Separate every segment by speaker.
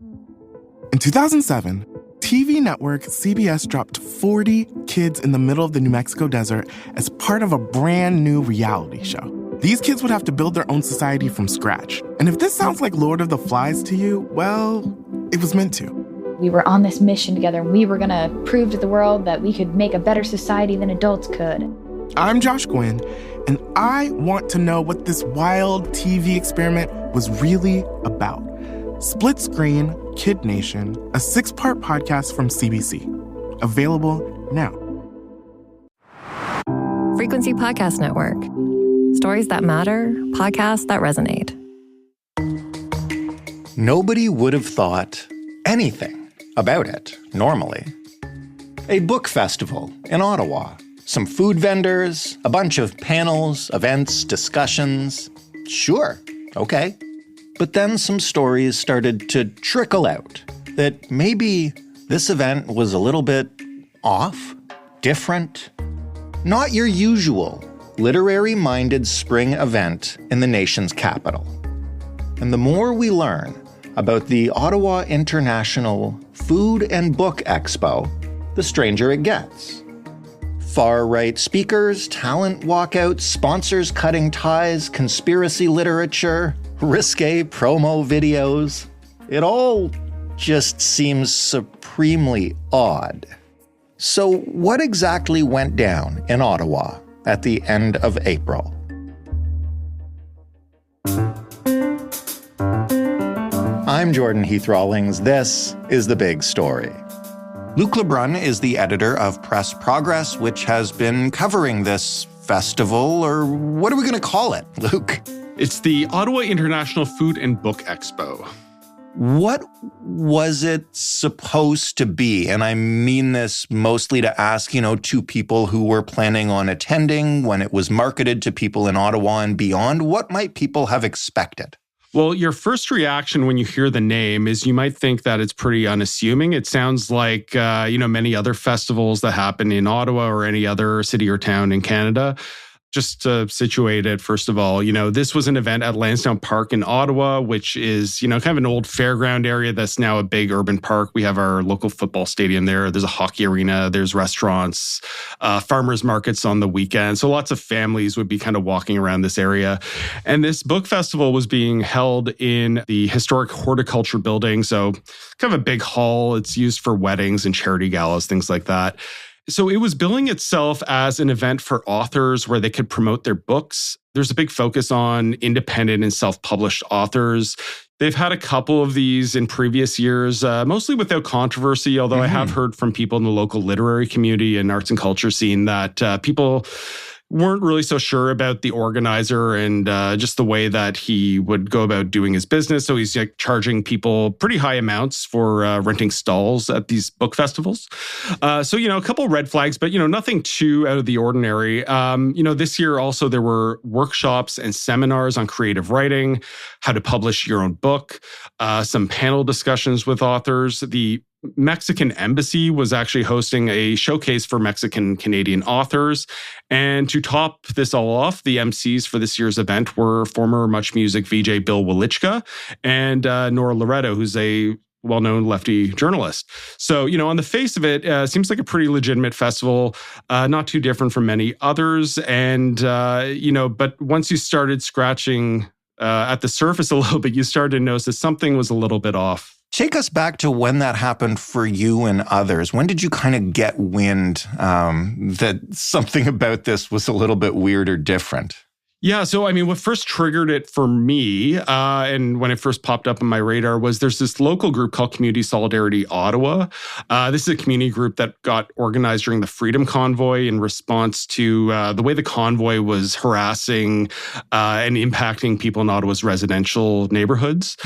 Speaker 1: In 2007, TV network CBS dropped 40 kids in the middle of the New Mexico desert as part of a brand new reality show. These kids would have to build their own society from scratch. And if this sounds like Lord of the Flies to you, well, it was meant to.
Speaker 2: We were on this mission together, and we were going to prove to the world that we could make a better society than adults could.
Speaker 1: I'm Josh Gwynn, and I want to know what this wild TV experiment was really about. Split Screen, Kid Nation, a 6-part podcast from CBC. Available now.
Speaker 3: Frequency Podcast Network. Stories that matter, podcasts that resonate.
Speaker 4: Nobody would have thought anything about it normally. A book festival in Ottawa. Some food vendors, a bunch of panels, events, discussions. Sure, okay. But then some stories started to trickle out that maybe this event was a little bit off, different, not your usual literary-minded spring event in the nation's capital. And the more we learn about the Ottawa International Food and Book Expo, the stranger it gets. Far-right speakers, talent walkouts, sponsors cutting ties, conspiracy literature, risque promo videos. It all just seems supremely odd. So what exactly went down in Ottawa at the end of April? I'm Jordan Heath Rawlings. This is The Big Story. Luc LeBrun is the editor of Press Progress, which has been covering this festival, or what are we going to call it, Luc?
Speaker 5: It's the Ottawa International Food and Book Expo.
Speaker 4: What was it supposed to be? And I mean this mostly to ask, to people who were planning on attending when it was marketed to people in Ottawa and beyond. What might people have expected?
Speaker 5: Well, your first reaction when you hear the name is you might think that it's pretty unassuming. It sounds like, many other festivals that happen in Ottawa or any other city or town in Canada. Just to situate it, first of all, this was an event at Lansdowne Park in Ottawa, which is, kind of an old fairground area that's now a big urban park. We have our local football stadium there. There's a hockey arena. There's restaurants, farmers markets on the weekend. So lots of families would be kind of walking around this area. And this book festival was being held in the historic horticulture building. So kind of a big hall. It's used for weddings and charity galas, things like that. So it was billing itself as an event for authors where they could promote their books. There's a big focus on independent and self-published authors. They've had a couple of these in previous years, mostly without controversy, although I have heard from people in the local literary community and arts and culture scene that people weren't really so sure about the organizer and just the way that he would go about doing his business. So he's charging people pretty high amounts for renting stalls at these book festivals. So a couple red flags, but, nothing too out of the ordinary. This year also there were workshops and seminars on creative writing, how to publish your own book, some panel discussions with authors. The Mexican Embassy was actually hosting a showcase for Mexican-Canadian authors. And to top this all off, the MCs for this year's event were former Much Music VJ Bill Welichka and Nora Loretto, who's a well-known lefty journalist. So, on the face of it, seems like a pretty legitimate festival, not too different from many others. And, but once you started scratching at the surface a little bit, you started to notice that something was a little bit off.
Speaker 4: Take us back to when that happened for you and others. When did you kind of get wind that something about this was a little bit weird or different?
Speaker 5: Yeah, so what first triggered it for me, and when it first popped up on my radar, was there's this local group called Community Solidarity Ottawa. This is a community group that got organized during the Freedom Convoy in response to the way the convoy was harassing and impacting people in Ottawa's residential neighborhoods.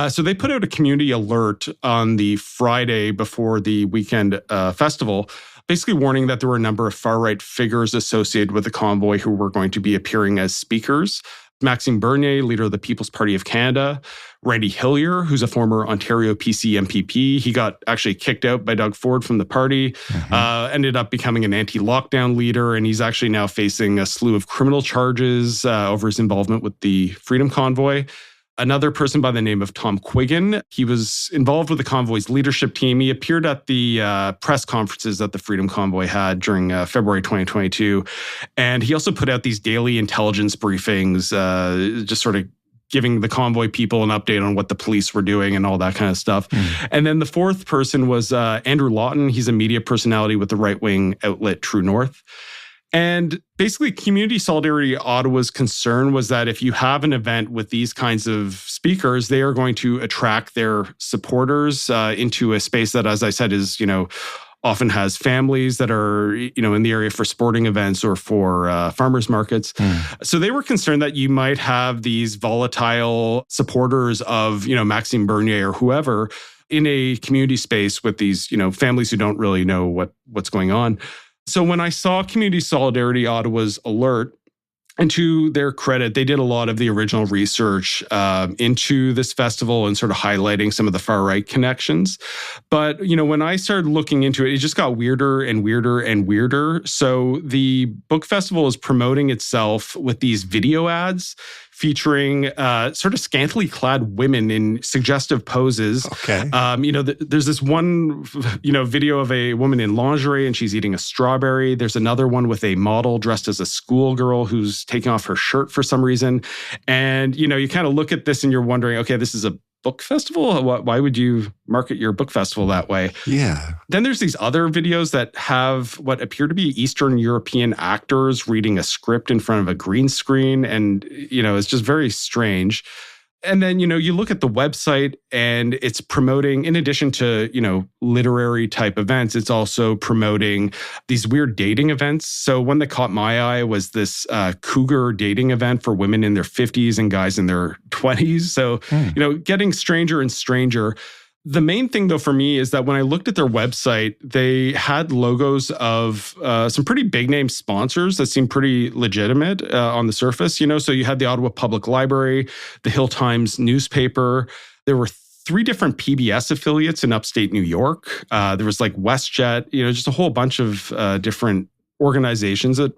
Speaker 5: So they put out a community alert on the Friday before the weekend festival, basically warning that there were a number of far-right figures associated with the convoy who were going to be appearing as speakers. Maxime Bernier, leader of the People's Party of Canada. Randy Hillier, who's a former Ontario PC MPP. He got actually kicked out by Doug Ford from the party, ended up becoming an anti-lockdown leader, and he's actually now facing a slew of criminal charges over his involvement with the Freedom Convoy. another person by the name of Tom Quiggin. He was involved with the convoy's leadership team. He appeared at the press conferences that the Freedom Convoy had during February 2022. And he also put out these daily intelligence briefings, just sort of giving the convoy people an update on what the police were doing and all that kind of stuff. And then the fourth person was Andrew Lawton. He's a media personality with the right-wing outlet True North. And basically, Community Solidarity Ottawa's concern was that if you have an event with these kinds of speakers, they are going to attract their supporters into a space that, as I said, is, often has families that are, in the area for sporting events or for farmers markets. So they were concerned that you might have these volatile supporters of, Maxime Bernier or whoever in a community space with these, families who don't really know what's going on. So when I saw Community Solidarity Ottawa's alert, and to their credit, they did a lot of the original research into this festival and sort of highlighting some of the far-right connections. But, when I started looking into it, it just got weirder and weirder and weirder. So the book festival is promoting itself with these video ads featuring sort of scantily clad women in suggestive poses.
Speaker 4: Okay.
Speaker 5: There's this one, video of a woman in lingerie and she's eating a strawberry. There's another one with a model dressed as a schoolgirl who's taking off her shirt for some reason. And, you kind of look at this and you're wondering, okay, this is a book festival? Why would you market your book festival that way?
Speaker 4: Yeah.
Speaker 5: Then there's these other videos that have what appear to be Eastern European actors reading a script in front of a green screen. And, it's just very strange. And then, you look at the website and it's promoting, in addition to, literary type events, it's also promoting these weird dating events. So one that caught my eye was this cougar dating event for women in their 50s and guys in their 20s. So, getting stranger and stranger. The main thing, though, for me is that when I looked at their website, they had logos of some pretty big name sponsors that seemed pretty legitimate on the surface. So you had the Ottawa Public Library, the Hill Times newspaper. There were 3 different PBS affiliates in upstate New York. There was like WestJet, just a whole bunch of different organizations that,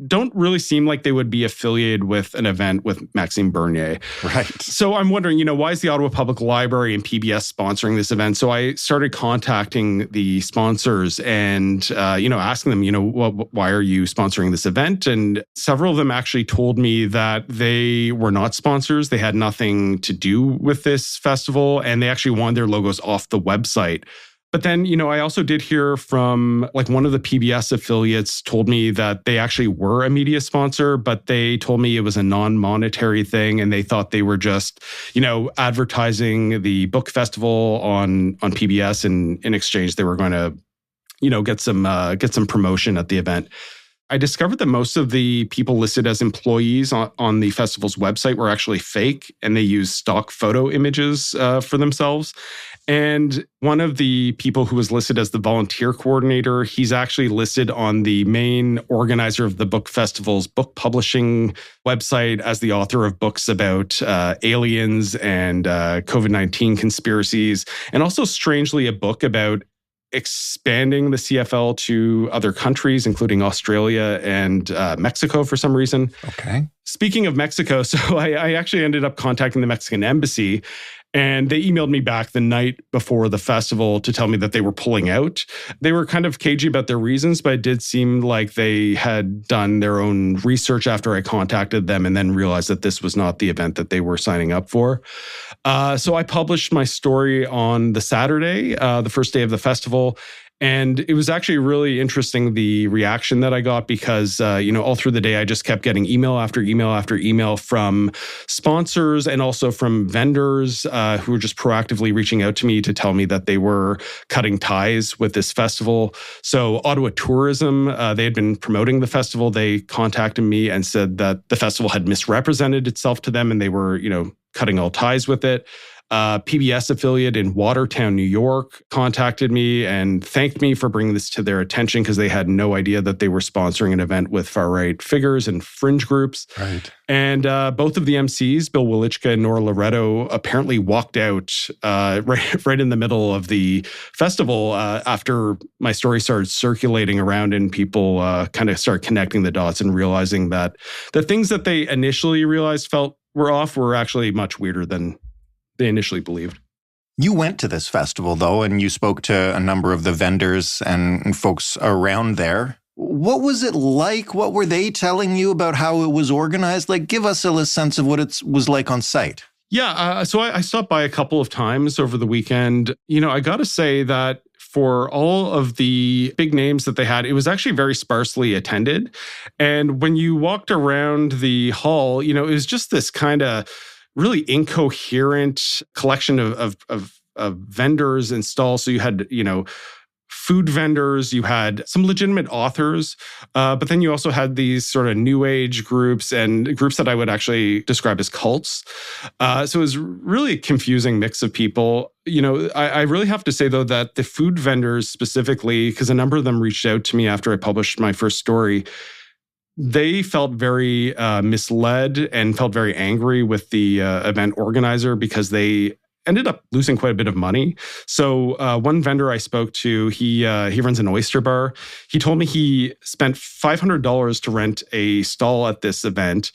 Speaker 5: don't really seem like they would be affiliated with an event with Maxime Bernier.
Speaker 4: Right. So
Speaker 5: I'm wondering, why is the Ottawa Public Library and PBS sponsoring this event? So I started contacting the sponsors and, asking them, why are you sponsoring this event? And several of them actually told me that they were not sponsors. They had nothing to do with this festival, and they actually wanted their logos off the website. But then, I also did hear from one of the PBS affiliates told me that they actually were a media sponsor, but they told me it was a non-monetary thing. And they thought they were just, advertising the book festival on PBS. And in exchange, they were going to, get some promotion at the event. I discovered that most of the people listed as employees on the festival's website were actually fake, and they used stock photo images for themselves. And one of the people who was listed as the volunteer coordinator, he's actually listed on the main organizer of the book festival's book publishing website as the author of books about aliens and COVID-19 conspiracies, and also, strangely, a book about expanding the CFL to other countries, including Australia and Mexico for some reason.
Speaker 4: Okay.
Speaker 5: Speaking of Mexico, so I actually ended up contacting the Mexican embassy, and they emailed me back the night before the festival to tell me that they were pulling out. They were kind of cagey about their reasons, but it did seem like they had done their own research after I contacted them and then realized that this was not the event that they were signing up for. So I published my story on the Saturday, the first day of the festival. And it was actually really interesting, the reaction that I got, because, all through the day, I just kept getting email after email after email from sponsors and also from vendors who were just proactively reaching out to me to tell me that they were cutting ties with this festival. So Ottawa Tourism, they had been promoting the festival. They contacted me and said that the festival had misrepresented itself to them and they were, cutting all ties with it. PBS affiliate in Watertown, New York, contacted me and thanked me for bringing this to their attention because they had no idea that they were sponsoring an event with far-right figures and fringe groups.
Speaker 4: Right.
Speaker 5: And both of the MCs, Bill Wilichka and Nora Loretto, apparently walked out right in the middle of the festival after my story started circulating around and people kind of started connecting the dots and realizing that the things that they initially realized felt were off were actually much weirder than they initially believed.
Speaker 4: You went to this festival, though, and you spoke to a number of the vendors and folks around there. What was it like? What were they telling you about how it was organized? Like, give us a sense of what it was like on site.
Speaker 5: Yeah, so I stopped by a couple of times over the weekend. I got to say that for all of the big names that they had, it was actually very sparsely attended. And when you walked around the hall, it was just this kind of really incoherent collection of vendors and stalls. So you had, food vendors, you had some legitimate authors, but then you also had these sort of new age groups and groups that I would actually describe as cults. So it was really a confusing mix of people. I really have to say, though, that the food vendors specifically, because a number of them reached out to me after I published my first story, they felt very misled and felt very angry with the event organizer because they ended up losing quite a bit of money. So one vendor I spoke to, he runs an oyster bar. He told me he spent $500 to rent a stall at this event.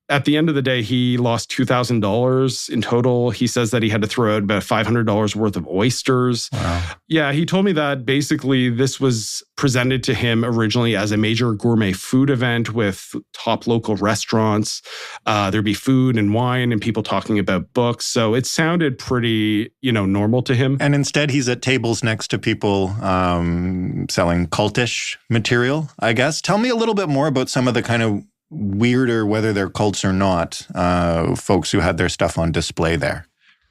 Speaker 5: At the end of the day, he lost $2,000 in total. He says that he had to throw out about $500 worth of oysters.
Speaker 4: Wow.
Speaker 5: Yeah, he told me that basically this was presented to him originally as a major gourmet food event with top local restaurants. There'd be food and wine and people talking about books. So it sounded pretty, normal to him.
Speaker 4: And instead, he's at tables next to people selling cultish material, I guess. Tell me a little bit more about some of the kind of weirder, whether they're cults or not, folks who had their stuff on display there.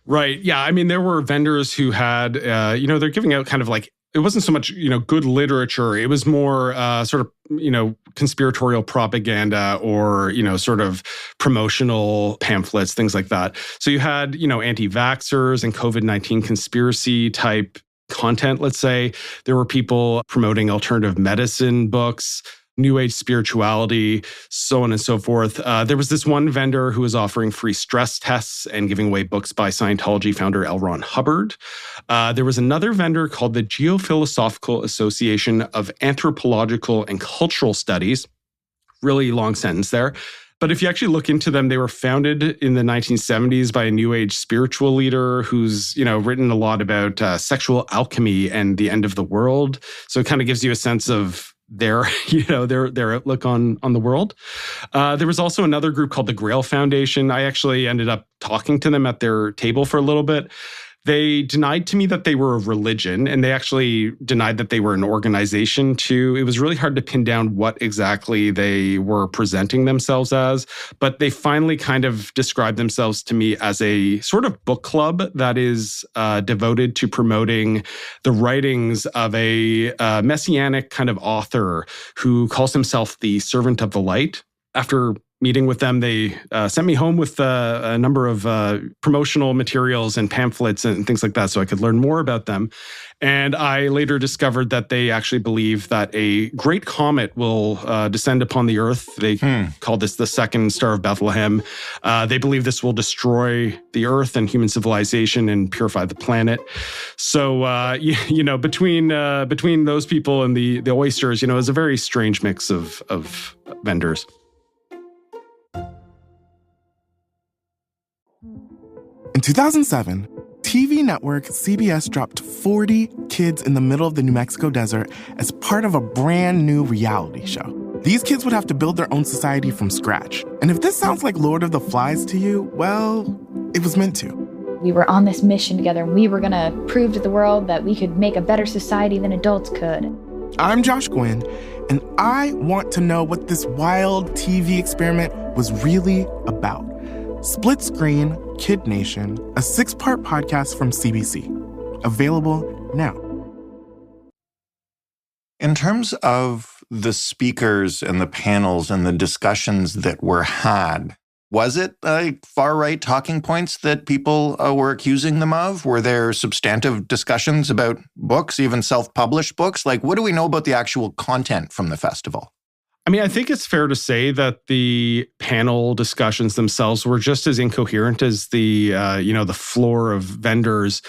Speaker 5: Right. Yeah. I mean, there were vendors who had, they're giving out kind of like, it wasn't so much, good literature. It was more sort of, conspiratorial propaganda or, sort of promotional pamphlets, things like that. So you had, anti-vaxxers and COVID-19 conspiracy type content, let's say. There were people promoting alternative medicine books, New Age spirituality, so on and so forth. There was this one vendor who was offering free stress tests and giving away books by Scientology founder L. Ron Hubbard. There was another vendor called the Geophilosophical Association of Anthropological and Cultural Studies. Really long sentence there. But if you actually look into them, they were founded in the 1970s by a New Age spiritual leader who's, written a lot about sexual alchemy and the end of the world. So it kind of gives you a sense of their outlook on the world. There was also another group called the Grail Foundation. I actually ended up talking to them at their table for a little bit. They denied to me that they were a religion, and they actually denied that they were an organization too. It was really hard to pin down what exactly they were presenting themselves as, but they finally kind of described themselves to me as a sort of book club that is devoted to promoting the writings of a messianic kind of author who calls himself the Servant of the Light. After meeting with them, they sent me home with a number of promotional materials and pamphlets and things like that so I could learn more about them. And I later discovered that they actually believe that a great comet will descend upon the Earth. They call this the second Star of Bethlehem. They believe this will destroy the Earth and human civilization and purify the planet. So, between those people and the oysters, it's a very strange mix of vendors.
Speaker 1: In 2007, TV network CBS dropped 40 kids in the middle of the New Mexico desert as part of a brand new reality show. These kids would have to build their own society from scratch. And if this sounds like Lord of the Flies to you, well, it was meant to.
Speaker 2: We were on this mission together, and we were going to prove to the world that we could make a better society than adults could.
Speaker 1: I'm Josh Gwynn, and I want to know what this wild TV experiment was really about. Split Screen, Kid Nation, a 6-part podcast from CBC. Available now.
Speaker 4: In terms of the speakers and the panels and the discussions that were had, was it far-right talking points that people were accusing them of? Were there substantive discussions about books, even self-published books? Like, what do we know about the actual content from the festival?
Speaker 5: I mean, I think it's fair to say that the panel discussions themselves were just as incoherent as the floor of vendors.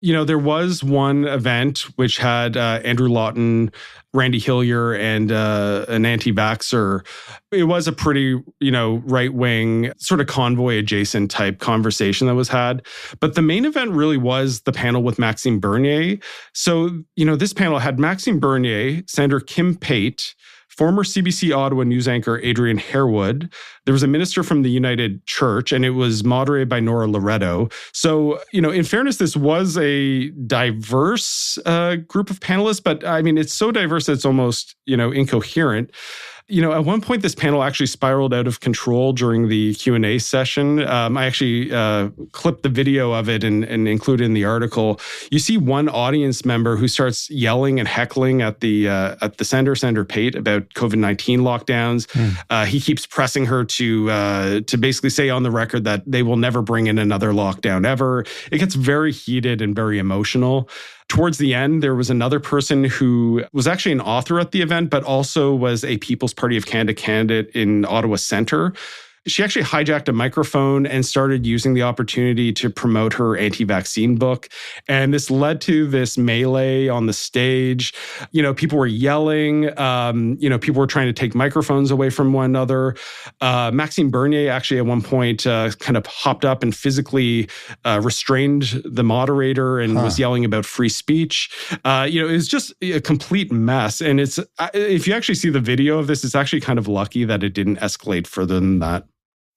Speaker 5: There was one event which had Andrew Lawton, Randy Hillier, and an anti-vaxxer. It was a pretty, right-wing, sort of convoy-adjacent type conversation that was had. But the main event really was the panel with Maxime Bernier. So, this panel had Maxime Bernier, Senator Kim Pate, former CBC Ottawa news anchor Adrian Harewood. There was a minister from the United Church, and it was moderated by Nora Loretto. So, in fairness, this was a diverse group of panelists, but it's so diverse that it's almost, incoherent. At one point, this panel actually spiraled out of control during the Q&A session. I actually clipped the video of it and included in the article. You see one audience member who starts yelling and heckling at the Senator Pate, about COVID-19 lockdowns. He keeps pressing her to basically say on the record that they will never bring in another lockdown ever. It gets very heated and very emotional. Towards the end, there was another person who was actually an author at the event, but also was a People's Party of Canada candidate in Ottawa Centre. She actually hijacked a microphone and started using the opportunity to promote her anti-vaccine book. And this led to this melee on the stage. People were yelling. People were trying to take microphones away from one another. Maxime Bernier actually at one point kind of hopped up and physically restrained the moderator and was yelling about free speech. It was just a complete mess. And if you actually see the video of this, it's actually kind of lucky that it didn't escalate further than that.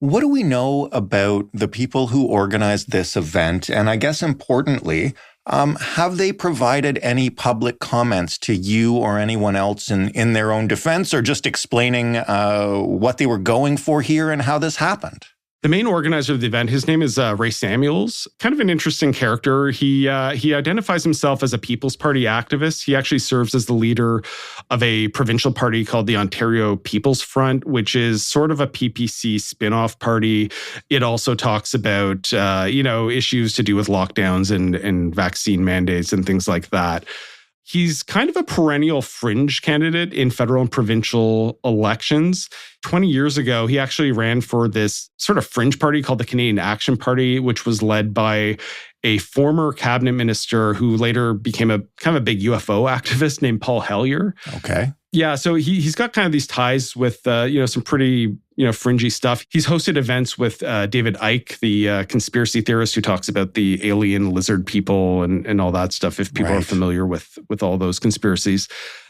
Speaker 4: What do we know about the people who organized this event? And I guess importantly, have they provided any public comments to you or anyone else in their own defense, or just explaining what they were going for here and how this happened?
Speaker 5: The main organizer of the event, his name is Ray Samuels, kind of an interesting character. He identifies himself as a People's Party activist. He actually serves as the leader of a provincial party called the Ontario People's Front, which is sort of a PPC spin-off party. It also talks about, issues to do with lockdowns and vaccine mandates and things like that. He's kind of a perennial fringe candidate in federal and provincial elections. 20 years ago, he actually ran for this sort of fringe party called the Canadian Action Party, which was led by a former cabinet minister who later became a kind of a big UFO activist named Paul Hellyer.
Speaker 4: Okay.
Speaker 5: Yeah, so he's got kind of these ties with, some pretty, fringy stuff. He's hosted events with David Icke, the conspiracy theorist who talks about the alien lizard people and all that stuff, if people are familiar with all those conspiracies.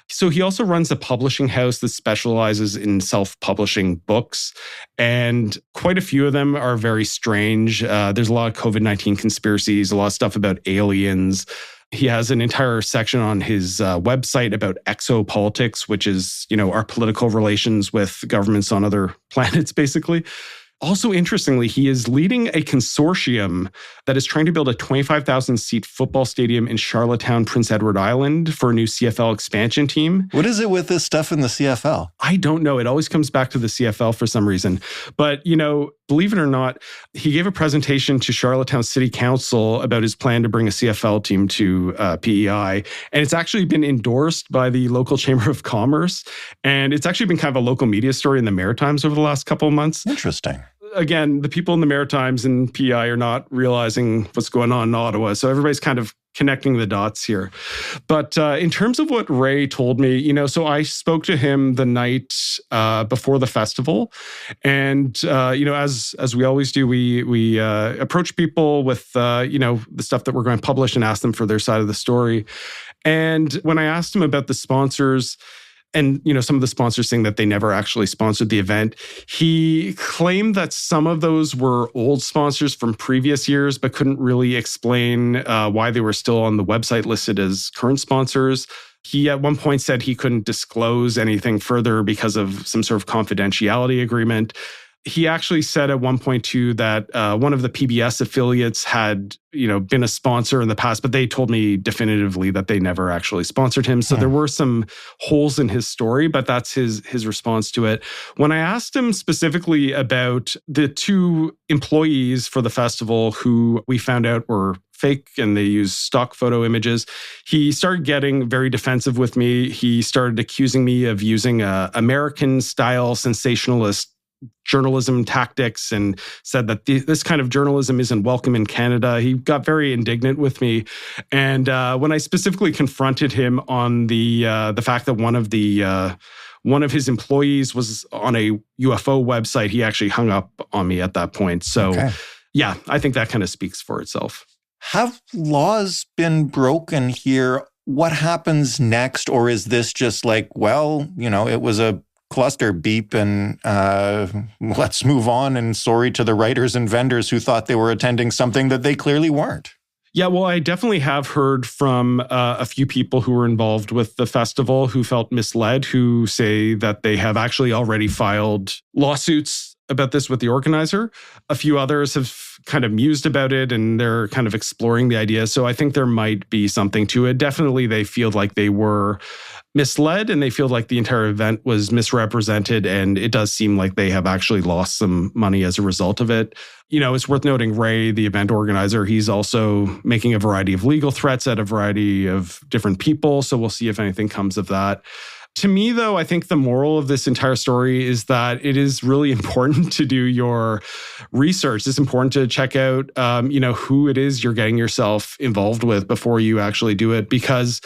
Speaker 5: So he also runs a publishing house that specializes in self-publishing books, and quite a few of them are very strange. There's a lot of COVID-19 conspiracies, a lot of stuff about aliens. He has an entire section on his website about exopolitics, which is, our political relations with governments on other planets, basically. Also, interestingly, he is leading a consortium that is trying to build a 25,000-seat football stadium in Charlottetown, Prince Edward Island for a new CFL expansion team.
Speaker 4: What is it with this stuff in the CFL?
Speaker 5: I don't know. It always comes back to the CFL for some reason. But, believe it or not, he gave a presentation to Charlottetown City Council about his plan to bring a CFL team to PEI. And it's actually been endorsed by the local Chamber of Commerce. And it's actually been kind of a local media story in the Maritimes over the last couple of months.
Speaker 4: Interesting.
Speaker 5: Again, the people in the Maritimes and PEI are not realizing what's going on in Ottawa. So everybody's kind of connecting the dots here. But in terms of what Ray told me, so I spoke to him the night before the festival. And, as we always do, we approach people with, the stuff that we're going to publish and ask them for their side of the story. And when I asked him about the sponsors, and, some of the sponsors saying that they never actually sponsored the event, he claimed that some of those were old sponsors from previous years, but couldn't really explain why they were still on the website listed as current sponsors. He at one point said he couldn't disclose anything further because of some sort of confidentiality agreement. He actually said at one point too that one of the PBS affiliates had, been a sponsor in the past, but they told me definitively that they never actually sponsored him. So there were some holes in his story, but that's his response to it. When I asked him specifically about the two employees for the festival who we found out were fake and they used stock photo images, he started getting very defensive with me. He started accusing me of using American-style sensationalist journalism tactics and said that this kind of journalism isn't welcome in Canada. He got very indignant with me. And when I specifically confronted him on the fact that one of his employees was on a UFO website, he actually hung up on me at that point. So yeah, I think that kind of speaks for itself.
Speaker 4: Have laws been broken here? What happens next? Or is this just like, well, it was a cluster beep and let's move on, and sorry to the writers and vendors who thought they were attending something that they clearly weren't?
Speaker 5: Yeah, well, I definitely have heard from a few people who were involved with the festival who felt misled, who say that they have actually already filed lawsuits about this with the organizer. A few others have kind of mused about it and they're kind of exploring the idea. So I think there might be something to it. Definitely, they feel like they were misled and they feel like the entire event was misrepresented. And it does seem like they have actually lost some money as a result of it. It's worth noting Ray, the event organizer, he's also making a variety of legal threats at a variety of different people. So we'll see if anything comes of that. To me, though, I think the moral of this entire story is that it is really important to do your research. It's important to check out, who it is you're getting yourself involved with before you actually do it. Because,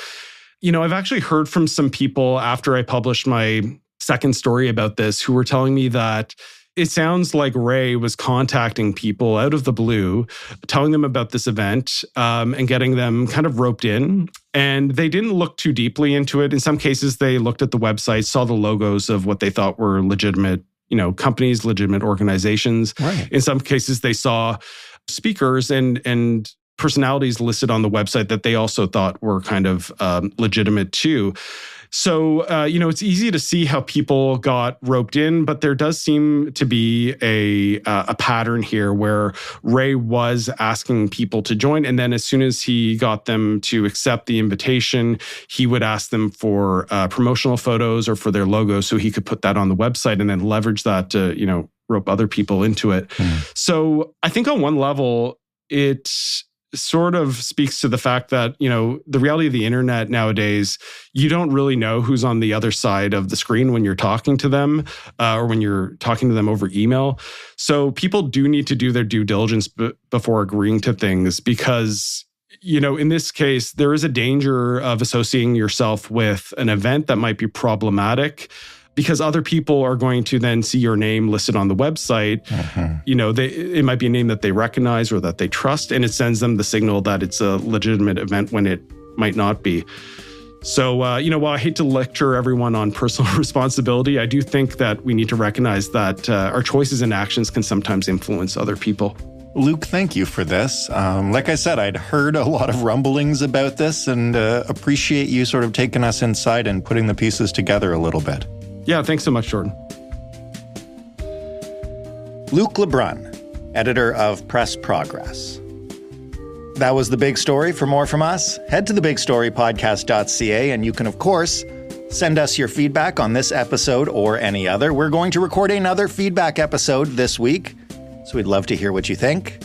Speaker 5: I've actually heard from some people after I published my second story about this who were telling me that it sounds like Ray was contacting people out of the blue, telling them about this event and getting them kind of roped in. And they didn't look too deeply into it. In some cases, they looked at the website, saw the logos of what they thought were legitimate, companies, legitimate organizations.
Speaker 4: Right.
Speaker 5: In some cases, they saw speakers and personalities listed on the website that they also thought were kind of legitimate too. So, it's easy to see how people got roped in, but there does seem to be a pattern here where Ray was asking people to join. And then as soon as he got them to accept the invitation, he would ask them for promotional photos or for their logo so he could put that on the website and then leverage that to, rope other people into it. So I think on one level, it sort of speaks to the fact that, the reality of the internet nowadays, you don't really know who's on the other side of the screen when you're talking to them or when you're talking to them over email. So people do need to do their due diligence before agreeing to things because, in this case, there is a danger of associating yourself with an event that might be problematic because other people are going to then see your name listed on the website. It might be a name that they recognize or that they trust, and it sends them the signal that it's a legitimate event when it might not be. So, while I hate to lecture everyone on personal responsibility, I do think that we need to recognize that our choices and actions can sometimes influence other people.
Speaker 4: Luke, thank you for this. Like I said, I'd heard a lot of rumblings about this and appreciate you sort of taking us inside and putting the pieces together a little bit.
Speaker 5: Yeah, thanks so much, Jordan.
Speaker 4: Luke LeBrun, editor of Press Progress. That was The Big Story. For more from us, head to thebigstorypodcast.ca, and you can, of course, send us your feedback on this episode or any other. We're going to record another feedback episode this week, so we'd love to hear what you think.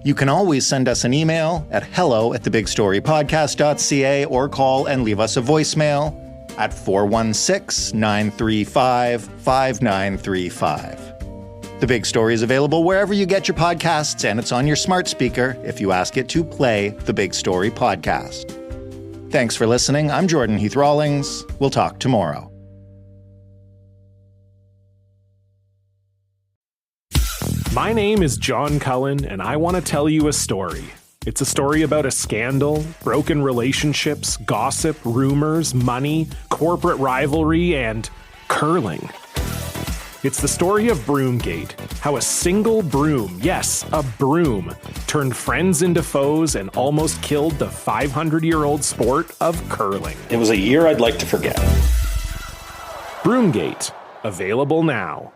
Speaker 4: You can always send us an email at hello@thebigstorypodcast.ca or call and leave us a voicemail at 416-935-5935. The Big Story is available wherever you get your podcasts, and it's on your smart speaker if you ask it to play The Big Story podcast. Thanks for listening. I'm Jordan Heath-Rawlings. We'll talk tomorrow.
Speaker 6: My name is John Cullen, and I want to tell you a story. It's a story about a scandal, broken relationships, gossip, rumors, money, corporate rivalry, and curling. It's the story of Broomgate, how a single broom, yes, a broom, turned friends into foes and almost killed the 500-year-old sport of curling.
Speaker 7: It was a year I'd like to forget.
Speaker 6: Broomgate, available now.